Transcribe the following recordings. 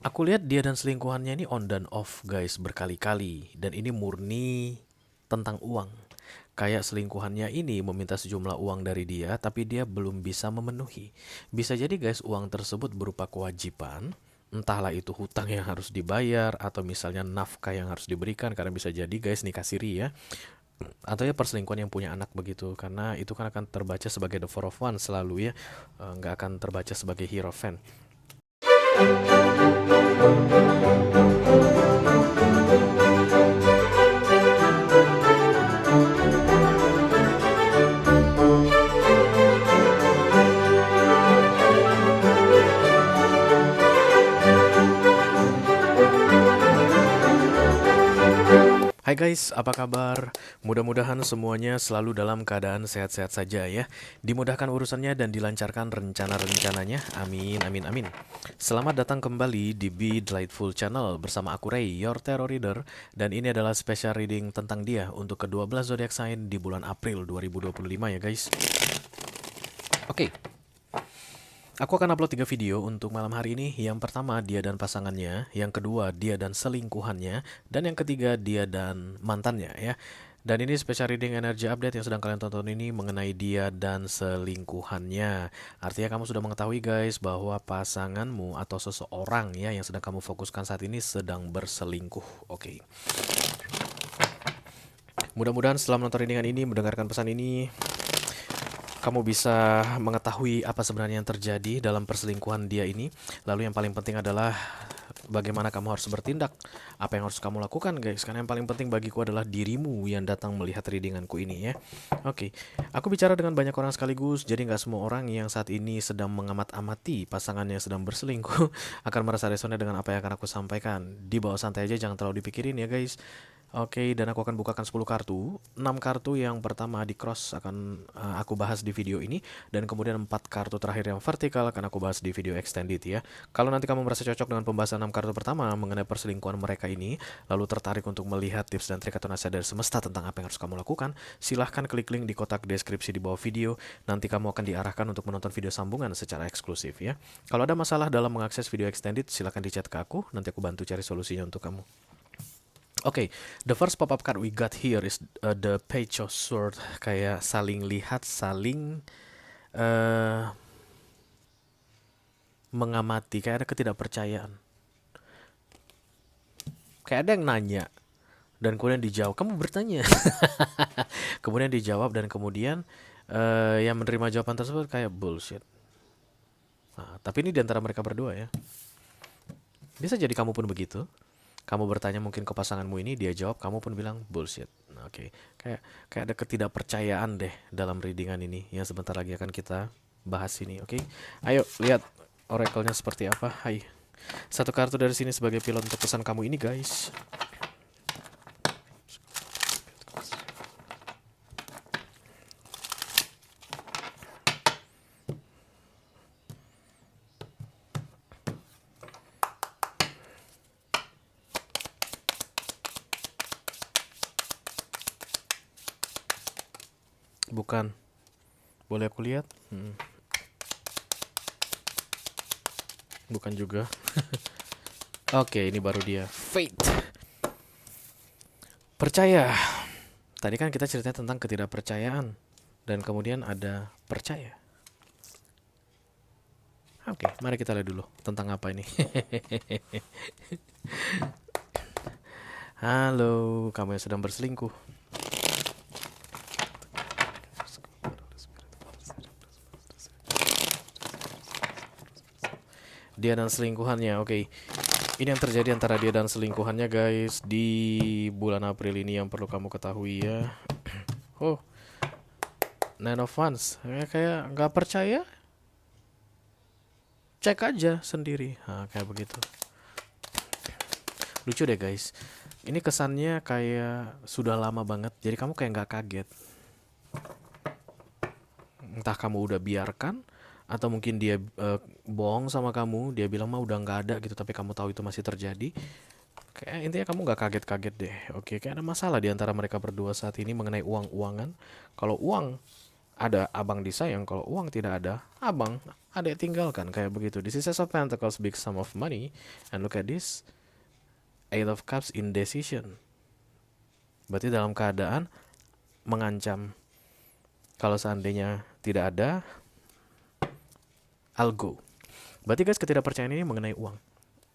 Aku lihat dia dan selingkuhannya ini on dan off guys berkali-kali. Dan ini murni tentang uang. Kayak selingkuhannya ini meminta sejumlah uang dari dia, tapi dia belum bisa memenuhi. Bisa jadi guys uang tersebut berupa kewajiban, entahlah itu hutang yang harus dibayar, atau misalnya nafkah yang harus diberikan, karena bisa jadi guys nikah siri ya. Atau ya perselingkuhan yang punya anak begitu, karena itu kan akan terbaca sebagai the four of one selalu ya. Nggak akan terbaca sebagai hero fan. Hai guys, apa kabar? Mudah-mudahan semuanya selalu dalam keadaan sehat-sehat saja ya. Dimudahkan urusannya dan dilancarkan rencana-rencananya. Amin, amin, amin. Selamat datang kembali di Be Delightful Channel bersama aku Ray, your tarot reader. Dan ini adalah special reading tentang dia untuk ke-12 zodiak sign di bulan April 2025 ya guys. Oke, aku akan upload 3 video untuk malam hari ini. Yang pertama dia dan pasangannya, yang kedua dia dan selingkuhannya, dan yang ketiga dia dan mantannya ya. Dan ini special reading energy update yang sedang kalian tonton ini mengenai dia dan selingkuhannya. Artinya kamu sudah mengetahui guys bahwa pasanganmu atau seseorang ya yang sedang kamu fokuskan saat ini sedang berselingkuh. Oke. Mudah-mudahan setelah menonton readingan ini, mendengarkan pesan ini, kamu bisa mengetahui apa sebenarnya yang terjadi dalam perselingkuhan dia ini. Lalu yang paling penting adalah bagaimana kamu harus bertindak. Apa yang harus kamu lakukan guys. Karena yang paling penting bagiku adalah dirimu yang datang melihat readinganku ini ya. Oke, aku bicara dengan banyak orang sekaligus. Jadi nggak semua orang yang saat ini sedang mengamat-amati pasangannya yang sedang berselingkuh akan merasa resonnya dengan apa yang akan aku sampaikan. Di bawah santai aja, jangan terlalu dipikirin ya guys. Oke, dan aku akan bukakan 10 kartu. 6 kartu yang pertama di cross akan aku bahas di video ini, dan kemudian 4 kartu terakhir yang vertikal akan aku bahas di video extended ya. Kalau nanti kamu merasa cocok dengan pembahasan 6 kartu pertama mengenai perselingkuhan mereka ini, lalu tertarik untuk melihat tips dan trik atau nasihat dari semesta tentang apa yang harus kamu lakukan, silahkan klik link di kotak deskripsi di bawah video. Nanti kamu akan diarahkan untuk menonton video sambungan secara eksklusif ya. Kalau ada masalah dalam mengakses video extended, silahkan di chat ke aku, nanti aku bantu cari solusinya untuk kamu. Okay, the first pop-up card we got here is the Page of Sword. Kayak saling lihat, saling uh, mengamati. Kayak ada ketidakpercayaan. Kayak ada yang nanya dan kemudian dijawab. Kamu bertanya, kemudian dijawab dan kemudian yang menerima jawaban tersebut kayak bullshit. Nah, tapi ini diantara mereka berdua ya. Bisa jadi kamu pun begitu. Kamu bertanya mungkin ke pasanganmu ini, dia jawab, kamu pun bilang bullshit. Oke, kayak ada ketidakpercayaan deh dalam readingan ini yang sebentar lagi akan kita bahas ini. Oke, ayo lihat oracle-nya seperti apa. Hai, satu kartu dari sini sebagai pilot untuk pesan kamu ini guys. Bukan, boleh aku lihat? Bukan juga. Oke, ini baru dia. Fate. Percaya. Tadi kan kita cerita tentang ketidakpercayaan. Dan kemudian ada percaya. Oke, mari kita lihat dulu tentang apa ini. Halo, kamu yang sedang berselingkuh. Dia dan selingkuhannya, oke. Ini yang terjadi antara dia dan selingkuhannya guys di bulan April ini yang perlu kamu ketahui ya. Oh, Nine of Wands. Kayak nggak percaya, cek aja sendiri. Nah, kayak begitu. Lucu deh guys. Ini kesannya kayak sudah lama banget. Jadi kamu kayak nggak kaget. Entah kamu udah biarkan, atau mungkin dia bohong sama kamu. Dia bilang mah udah nggak ada gitu, tapi kamu tahu itu masih terjadi. Kayak intinya kamu nggak kaget-kaget deh. Oke, kayak ada masalah di antara mereka berdua saat ini mengenai uang-uangan. Kalau uang Ada abang disayang, kalau uang tidak ada, abang adik tinggalkan, kayak begitu. This is Ace of Pentacles, big sum of money, and look at this, Eight of Cups, indecision. Berarti dalam keadaan mengancam, kalau seandainya tidak ada, I'll go. Berarti guys, ketidakpercayaan ini mengenai uang.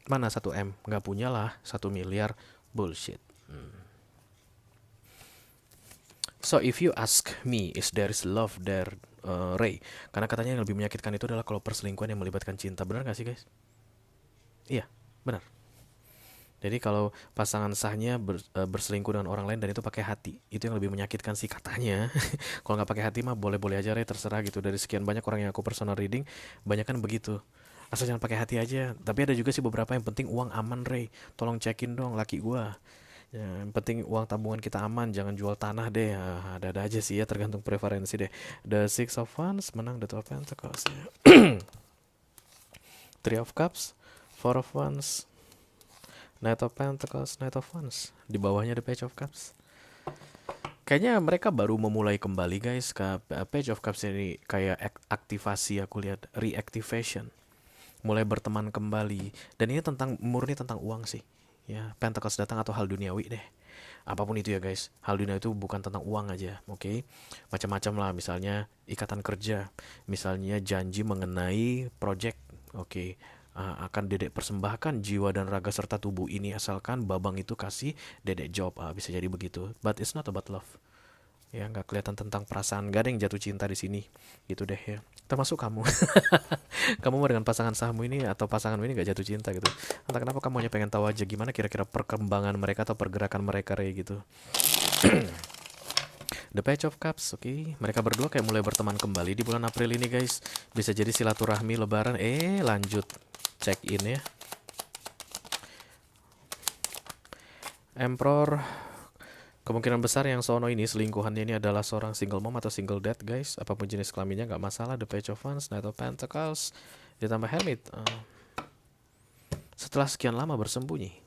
Mana 1M? Nggak punya lah, 1 miliar, bullshit. So if you ask me, is there is love there, Ray? Karena katanya yang lebih menyakitkan itu adalah kalau perselingkuhan yang melibatkan cinta. Benar nggak sih guys? Iya, benar. Jadi kalau pasangan sahnya berselingkuh dengan orang lain dan itu pakai hati, itu yang lebih menyakitkan sih katanya. Kalau nggak pakai hati mah boleh-boleh aja, Ray, terserah gitu. Dari sekian banyak orang yang aku personal reading, banyak kan begitu. Asal jangan pakai hati aja. Tapi ada juga sih beberapa yang penting uang aman, Ray. Tolong cekin dong laki gua. Ya, yang penting uang tabungan kita aman, jangan jual tanah deh. Ada-ada aja sih ya, tergantung preferensi deh. The Six of Wands menang the Two of Pentacles. Three of Cups, Four of Wands, Knight of Pentacles, Knight of Wands. Di bawahnya the Page of Cups. Kayaknya mereka baru memulai kembali guys ke Page of Cups ini, kayak aktivasi, aku lihat reactivation. Mulai berteman kembali. Dan ini murni tentang uang sih. Ya, Pentacles datang atau hal duniawi deh. Apapun itu ya guys, hal dunia itu bukan tentang uang aja, oke? Macam-macam lah, misalnya ikatan kerja, misalnya janji mengenai project, oke? Akan dedek persembahkan jiwa dan raga serta tubuh ini asalkan babang itu kasih dedek job, bisa jadi begitu. But it's not about love. Ya, nggak kelihatan tentang perasaan, nggak ada yang jatuh cinta di sini, gitu deh ya. Termasuk kamu. Kamu mau dengan pasangan sahmu ini atau pasanganmu ini gak jatuh cinta gitu. Entah kenapa kamu hanya pengen tahu aja gimana kira-kira perkembangan mereka atau pergerakan mereka kayak gitu. The Page of Cups, oke. Mereka berdua kayak mulai berteman kembali di bulan April ini guys. Bisa jadi silaturahmi lebaran. Lanjut check in ya. Emperor, kemungkinan besar yang sono ini selingkuhannya ini adalah seorang single mom atau single dad guys. Apapun jenis kelaminnya gak masalah. The Page of Wands, Knight of Pentacles, ditambah Hermit. Setelah sekian lama bersembunyi.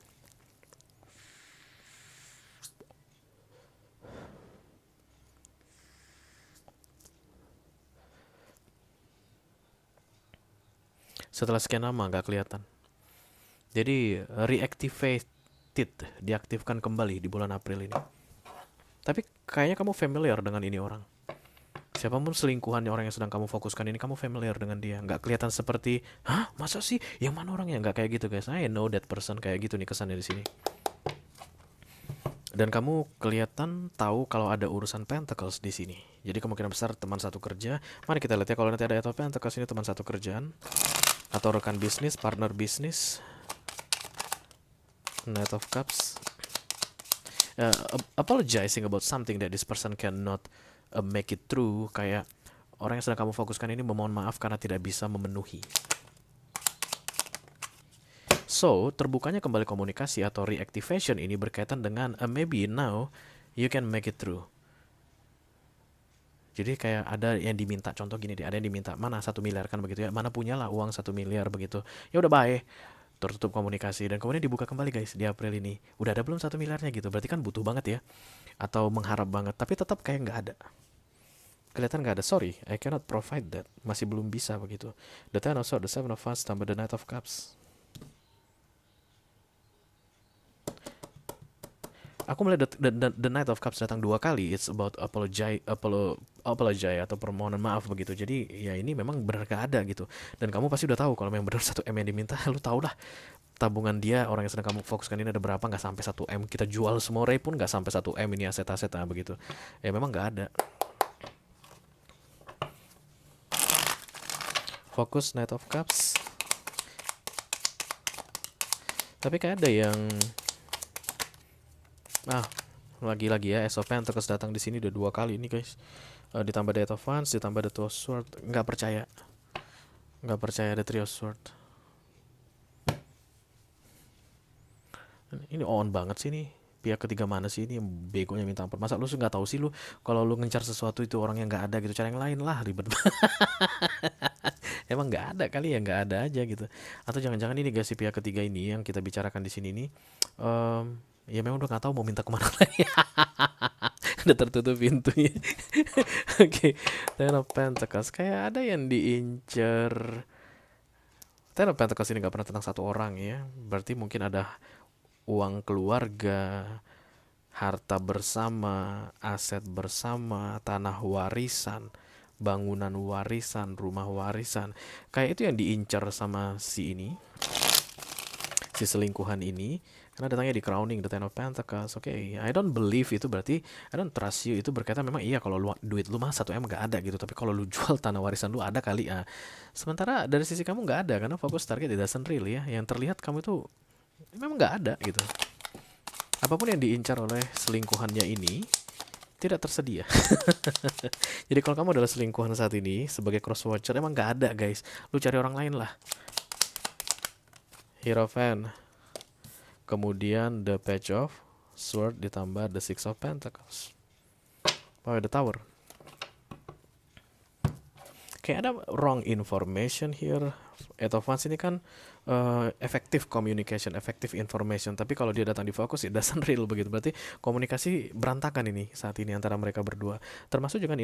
Setelah sekian lama gak kelihatan. Jadi reactivated, diaktifkan kembali di bulan April ini. Tapi kayaknya kamu familiar dengan ini orang. Siapapun selingkuhannya orang yang sedang kamu fokuskan ini, kamu familiar dengan dia. Nggak kelihatan seperti, hah, masa sih? Yang mana orangnya? Nggak kayak gitu guys. I know that person, kayak gitu nih kesannya di sini. Dan kamu kelihatan tahu kalau ada urusan Pentacles di sini. Jadi kemungkinan besar teman satu kerja. Mari kita lihat ya, kalau nanti ada Eight of Pentacles ini teman satu kerjaan atau rekan bisnis, partner bisnis. Knight of Cups. Apologizing about something that this person cannot make it through. Kayak orang yang sedang kamu fokuskan ini memohon maaf karena tidak bisa memenuhi. So, terbukanya kembali komunikasi atau reactivation ini berkaitan dengan maybe now you can make it through. Jadi kayak ada yang diminta, contoh gini deh, ada yang diminta, mana 1 miliar kan begitu ya, mana punya lah uang 1 miliar begitu. Ya udah baik, tertutup komunikasi dan kemudian dibuka kembali guys di April ini. Udah ada belum 1 miliarnya gitu, berarti kan butuh banget ya. Atau mengharap banget, tapi tetap kayak nggak ada. Kelihatan nggak ada, sorry, I cannot provide that. Masih belum bisa begitu. The Ten of Swords, the Seven of Wands, tambah the Knight of Cups. Aku melihat the Knight of Cups datang 2 kali. It's about apologize atau permohonan maaf begitu. Jadi ya ini memang benar gak ada gitu. Dan kamu pasti udah tahu kalau memang benar 1 M yang diminta. Lu tau lah tabungan dia, orang yang sedang kamu fokuskan ini ada berapa, nggak sampai 1 M. Kita jual semua Ray pun nggak sampai 1 M ini aset-aset begitu. Ya memang nggak ada. Fokus Knight of Cups. Tapi kayak ada yang lagi-lagi ya, Ace of Pentacles datang di sini udah 2 kali ini guys. Ditambah the Eight of Wands, ditambah the Two of Swords. Nggak percaya ada Three of Swords. Ini on banget sih nih. Pihak ketiga mana sih ini yang begonya minta ampun? Masa lu nggak tahu sih lu kalau lu ngencar sesuatu itu orang yang nggak ada gitu, cara yang lain lah, ribet banget. Emang nggak ada kali ya, nggak ada aja gitu. Atau jangan-jangan ini guys, si pihak ketiga ini yang kita bicarakan di sini nih, ya memang udah nggak tahu mau minta kemana lagi. Udah tertutup pintunya. Oke, Ten of Pentacles. Kayak ada yang diincer. Ten of Pentacles ini gak pernah tentang satu orang ya. Berarti mungkin ada uang keluarga, harta bersama, aset bersama, tanah warisan, bangunan warisan, rumah warisan. Kayak itu yang diincar sama si ini, si selingkuhan ini. Karena datangnya di crowning, the Ten of Pentacles. Oke, I don't believe itu berarti I don't trust you. Itu berkaitan memang iya kalau duit lu mah 1 M gak ada gitu. Tapi kalau lu jual tanah warisan lu ada kali ah. Sementara dari sisi kamu gak ada karena fokus target it doesn't real ya. Yang terlihat kamu itu memang gak ada gitu. Apapun yang diincar oleh selingkuhannya ini tidak tersedia. Jadi kalau kamu adalah selingkuhan saat ini sebagai cross watcher emang gak ada guys. Lu cari orang lain lah. Hierophant. Kemudian the Page of Sword ditambah the Six of Pentacles. Oh, the Tower. Kayak ada wrong information here. Eight of Wands ini kan effective communication, effective information. Tapi kalau dia datang di fokus, it doesn't real begitu. Berarti komunikasi berantakan ini saat ini antara mereka berdua. Termasuk juga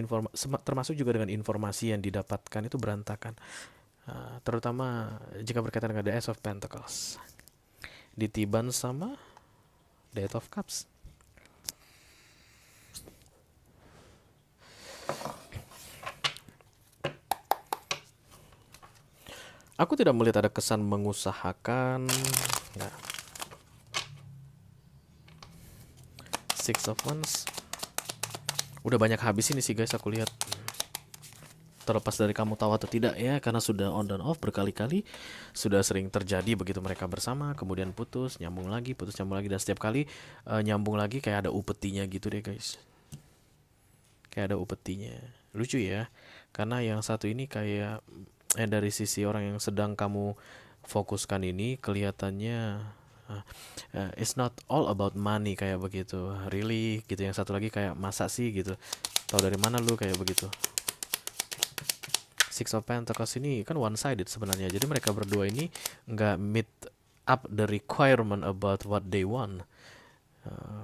dengan informasi yang didapatkan itu berantakan. Terutama jika berkaitan dengan the Ace of Pentacles. Ditiban sama the Eight of Cups. Aku tidak melihat ada kesan mengusahakan. Nah. Six of Wands. Udah banyak habis ini sih guys, aku lihat. Terlepas dari kamu tahu atau tidak ya, karena sudah on dan off berkali-kali, sudah sering terjadi begitu mereka bersama, kemudian putus, nyambung lagi, dan setiap kali nyambung lagi kayak ada upetinya gitu deh guys. Kayak ada upetinya. Lucu ya, karena yang satu ini kayak dari sisi orang yang sedang kamu fokuskan ini kelihatannya it's not all about money kayak begitu, really gitu. Yang satu lagi kayak masa sih gitu, tahu dari mana lu kayak begitu. Six of Pentacles ini kan one sided sebenarnya. Jadi mereka berdua ini nggak meet up the requirement about what they want.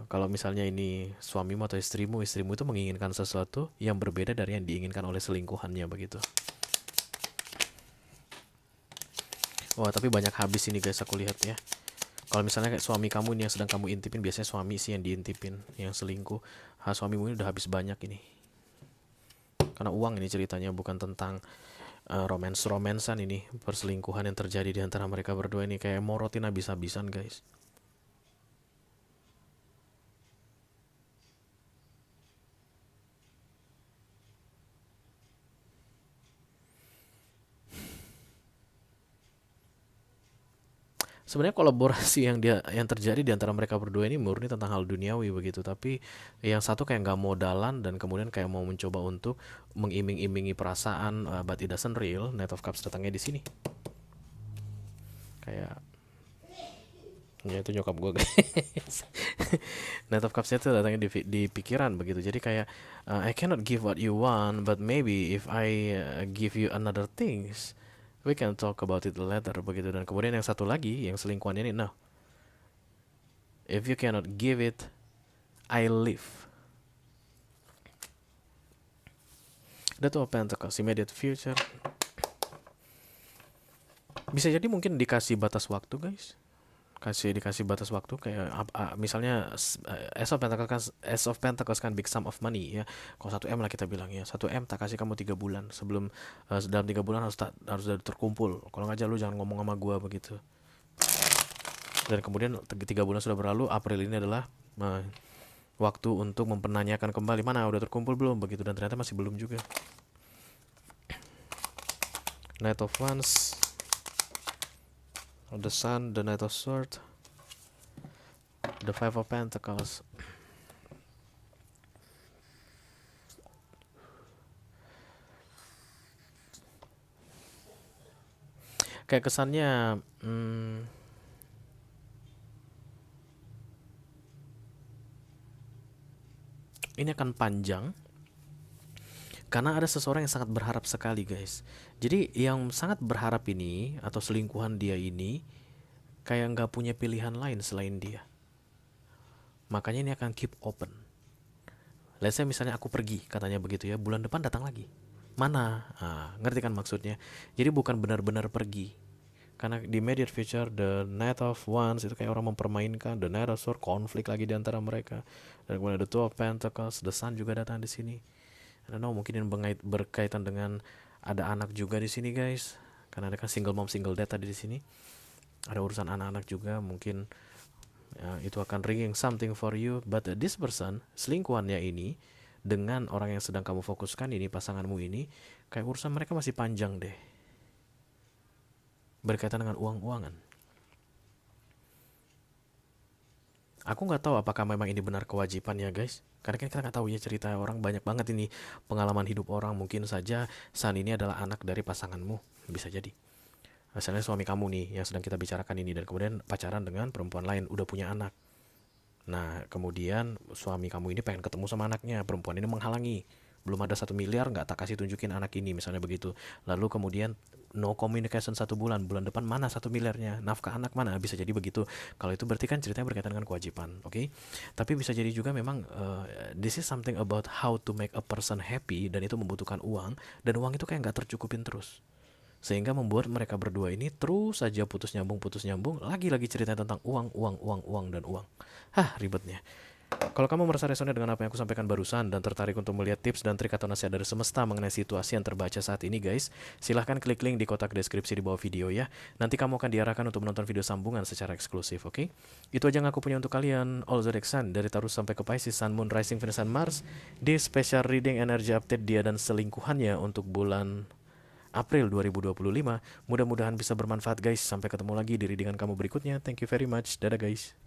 Kalau misalnya ini suamimu atau istrimu itu menginginkan sesuatu yang berbeda dari yang diinginkan oleh selingkuhannya begitu. Wah, tapi banyak habis ini guys, aku lihat ya. Kalau misalnya kayak suami kamu ini yang sedang kamu intipin, biasanya suami sih yang diintipin, yang selingkuh. Suamimu ini udah habis banyak ini. Karena uang ini ceritanya, bukan tentang romansan ini. Perselingkuhan yang terjadi di antara mereka berdua ini kayak morotin habis-habisan guys. Sebenarnya kolaborasi yang terjadi di antara mereka berdua ini murni tentang hal duniawi begitu, tapi yang satu kayak nggak modalan dan kemudian kayak mau mencoba untuk mengiming-imingi perasaan, but it doesn't real. Knight of Cups datangnya di sini. Kayak ya itu nyokap gue guys. Knight of Cups itu datangnya di pikiran begitu. Jadi kayak I cannot give what you want, but maybe if I give you another things, we can talk about it later begitu. Dan kemudian yang satu lagi, yang selingkuhan ini, no, if you cannot give it, I leave. The Two of Pentacles, immediate future. Bisa jadi mungkin dikasih batas waktu guys. Dikasih batas waktu kayak misalnya Ace of Pentacles kan big sum of money ya. Kalau 1 M lah kita bilang ya, 1 M tak kasih kamu 3 bulan sebelum dalam 3 bulan harus terkumpul. Kalau nggak lu jangan ngomong sama gua begitu. Dan kemudian 3 bulan sudah berlalu, April ini adalah waktu untuk mempertanyakan kembali mana udah terkumpul belum begitu, dan ternyata masih belum juga. Knight of Wands, the Sun, the Knight of Swords, the Five of Pentacles. Kayak kesannya ini akan panjang karena ada seseorang yang sangat berharap sekali guys. Jadi yang sangat berharap ini atau selingkuhan dia ini kayak nggak punya pilihan lain selain dia. Makanya ini akan keep open. Let's say misalnya aku pergi, katanya begitu ya, bulan depan datang lagi. Mana? Ngerti kan maksudnya? Jadi bukan benar-benar pergi. Karena di immediate future, the Knight of Wands itu kayak orang mempermainkan, the Knight of Swords konflik lagi di antara mereka. Dan kemudian the Two of Pentacles, the Sun juga datang di sini. I don't know, mungkin ini berkaitan dengan ada anak juga di sini guys. Karena ada kan single mom, single dad tadi di sini. Ada urusan anak-anak juga, mungkin itu akan ringing something for you. But this person, selingkuhannya ini dengan orang yang sedang kamu fokuskan ini, pasanganmu ini, kayak urusan mereka masih panjang deh, berkaitan dengan uang-uangan. Aku nggak tahu apakah memang ini benar kewajiban ya guys, karena kan kita nggak tahu ya, cerita orang banyak banget ini, pengalaman hidup orang. Mungkin saja San ini adalah anak dari pasanganmu, bisa jadi. Misalnya suami kamu nih yang sedang kita bicarakan ini, dan kemudian pacaran dengan perempuan lain, udah punya anak. Nah, kemudian suami kamu ini pengen ketemu sama anaknya, perempuan ini menghalangi. Belum ada 1 miliar, nggak tak kasih tunjukin anak ini, misalnya begitu. Lalu kemudian no communication 1 bulan, bulan depan mana 1 miliarnya, nafkah anak mana, bisa jadi begitu. Kalau itu berarti kan ceritanya berkaitan dengan kewajiban, oke? Tapi bisa jadi juga memang this is something about how to make a person happy, dan itu membutuhkan uang, dan uang itu kayak nggak tercukupin terus. Sehingga membuat mereka berdua ini terus saja putus nyambung, lagi-lagi cerita tentang uang, uang, uang, uang, dan uang. Ribetnya. Kalau kamu merasa resonate dengan apa yang aku sampaikan barusan dan tertarik untuk melihat tips dan trik atau nasihat dari semesta mengenai situasi yang terbaca saat ini guys, silahkan klik link di kotak deskripsi di bawah video ya. Nanti kamu akan diarahkan untuk menonton video sambungan secara eksklusif, oke? Itu aja yang aku punya untuk kalian. All Zodiac Sun, dari Taurus sampai ke Pisces, Sun, Moon, Rising, Venus, dan Mars, di special reading energy update dia dan selingkuhannya untuk bulan April 2025. Mudah-mudahan bisa bermanfaat guys. Sampai ketemu lagi di readingan kamu berikutnya. Thank you very much. Dadah guys.